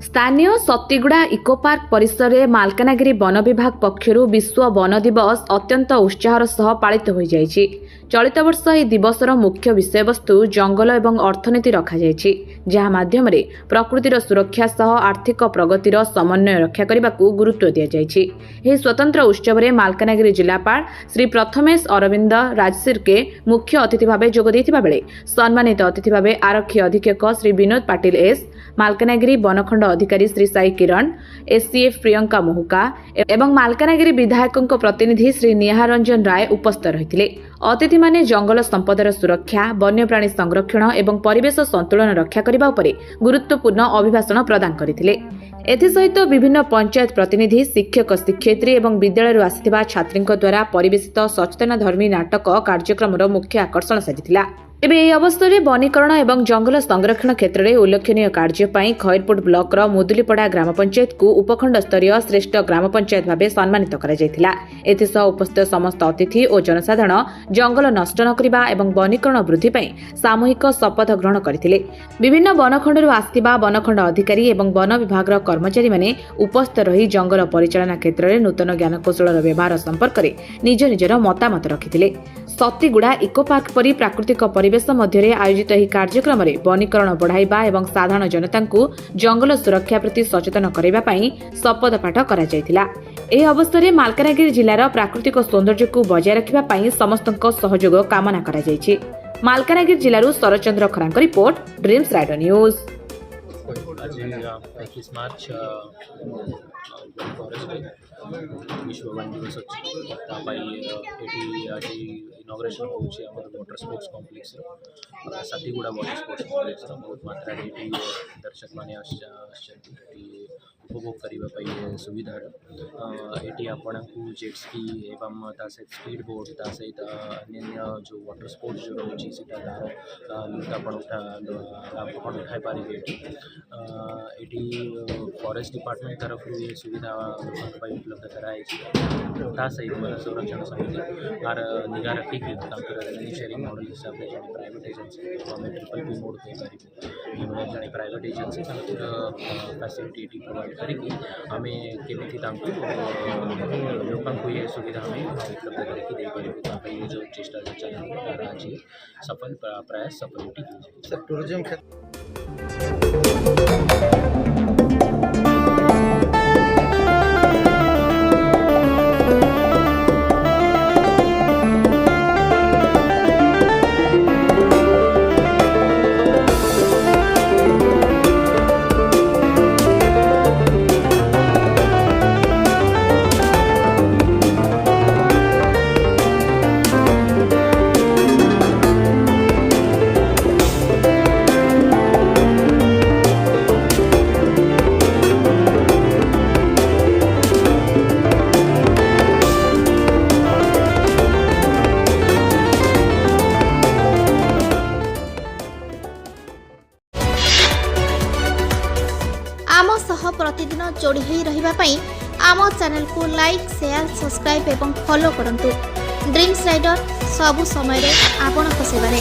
स्थानीय सतीगुड़ा eco park परिसर में मालकानगिरी वन विभाग पक्षरु विश्व वन दिवस अत्यंत उत्साहर सह पालित हो जाइछि। चलित वर्ष यह दिवसर मुख्य विषयवस्तु जंगल एवं अर्थनीति रखा जाइछि, जहा माध्यम रे प्रकृतिर सुरक्षा सह आर्थिक प्रगतिर समन्वय रक्षा करने को गुरुत्व दि जाइछि। यह स्वतंत्र उत्सव में मालकानगिरी जिलापाल श्री प्रथमेश अरविंद राजसिरके मुख्य अतिथि भाव जोग देथिबा बेले सम्मानित अतिथि भाव आरक्षी अधीक्षक श्री विनोद पाटिल एस, मालकानगिरी वनखंड अधिकारी श्री साई किरण, एससीएफ प्रियंका मोहुका एवं मालकानगिरी विधायकों प्रतिनिधि श्री निहार रंजन राय उपस्थित रहिथिले। अतिथि माने जंगल संपदर सुरक्षा, वन्यप्राणी संरक्षण एवं परिवेश संतुलन रक्षा करने उपरे गुरुत्वपूर्ण अभिभाषण प्रदान करथिले। एथिसहित विभिन्न पंचायत प्रतिनिधि, शिक्षक, शिक्षयित्री एवं विद्यालय आसिथिबा छात्रीଙ୍କ द्वारा परिवेशित सचेतन धर्मी नाटक कार्यक्रम मुख्य आकर्षण साजिथिला। एबे ଏହି ଅବସରରେ ବନୀକରଣ ଏବଂ ଜଙ୍ଗଲ ସଂରକ୍ଷଣ କ୍ଷେତ୍ରରେ ଉଲ୍ଲେଖନୀୟ କାର୍ଯ୍ୟ ପାଇଁ ଖଇରପୁଟ ବ୍ଲକର ମୁଦୁଲିପଡ଼ା ଗ୍ରାମ ପଞ୍ଚାୟତକୁ ଉପଖଣ୍ଡ ସ୍ତରୀୟ ଶ୍ରେଷ୍ଠ ଗ୍ରାମ ପଞ୍ଚାୟତ ଭାବେ ସମ୍ମାନିତ କରାଯାଇଥିଲା। ଏଥିସହ ଉପସ୍ଥିତ ସମସ୍ତ ଅତିଥି ଓ ଜନସାଧାରଣ ଜଙ୍ଗଲ ନଷ୍ଟ ନ କରିବା ଏବଂ ବନୀକରଣ ବୃଦ୍ଧି ପାଇଁ ସାମୂହିକ ଶପଥ ଗ୍ରହଣ କରିଥିଲେ। ବିଭିନ୍ନ ବନଖଣ୍ଡରୁ ଆସିଥିବା ବନଖଣ୍ଡ ଅଧିକାରୀ ଏବଂ ବନ ବିଭାଗର କର୍ମଚାରୀମାନେ ଉପସ୍ଥିତ ରହି ଜଙ୍ଗଲ ପରିଚାଳନା କ୍ଷେତ୍ରରେ ନୂତନ ଜ୍ଞାନକୌଶଳର ବ୍ୟବହାର ସମ୍ପର୍କରେ ନିଜ ନିଜର ମତାମତ ରଖିଥିଲେ। ସତୀଗୁଡ଼ା ଇକୋ ପାର୍କ ପରି ପ୍ରାକୃତିକ परिवेश मध्य आयोजित यह कार्यक्रम में वनीकरण बढ़ाइबा एवं साधारण जनता को जंगल सुरक्षा प्रति सचेतन करने शपथ पाठ करा जायतिला। एही अवसर में मालकानगिरी जिलार प्राकृतिक सौंदर्य को बजाय रखिबा समस्त सहयोग कामना करा जायछि। मालकानगिरी जिलारू शरचंद्र खरांक रिपोर्ट, ड्रीम्स राइडर न्यूज। आज 21 मार्च विश्व वन दिवस अच्छी आज इनॉग्रेशन होची water sports complex Satiguda water sports complex बहुत मात्रा दर्शक मैंने उपभोग करने सुविधा ये आपण को जेट स्की एवं सहित स्पीड बोट सहित अन्य जो वाटर स्पोर्ट्स जो रोचे तार लुट आप उठाई पारे। ये फॉरेस्ट डिपार्टमेंट तरफ ये सुविधा उपलब्ध कराई सहित वन संरक्षण समिति आर निगा रखिकी रेवेन्यू शेयरिंग मॉडल हिसाब से जो प्राइवेट एजेंसी आम ट्रिपल पी मोड कहीपर जो प्राइवेट एजेंसी फैसिलिटी प्रोवाइड करके आम केमी लोक ये सुविधा आम उपलब्ध करके ये जो चेष्टा चल तार आज सफल प्रयास सफल टूरिज्म आम सह प्रतिदिन जोड़ी होई रहिबा पई आम चैनल को लाइक, शेयर, सब्सक्राइब एवं फॉलो करंतु। ड्रीम्स राइडर सबु समय रे आपन को सेवा रे।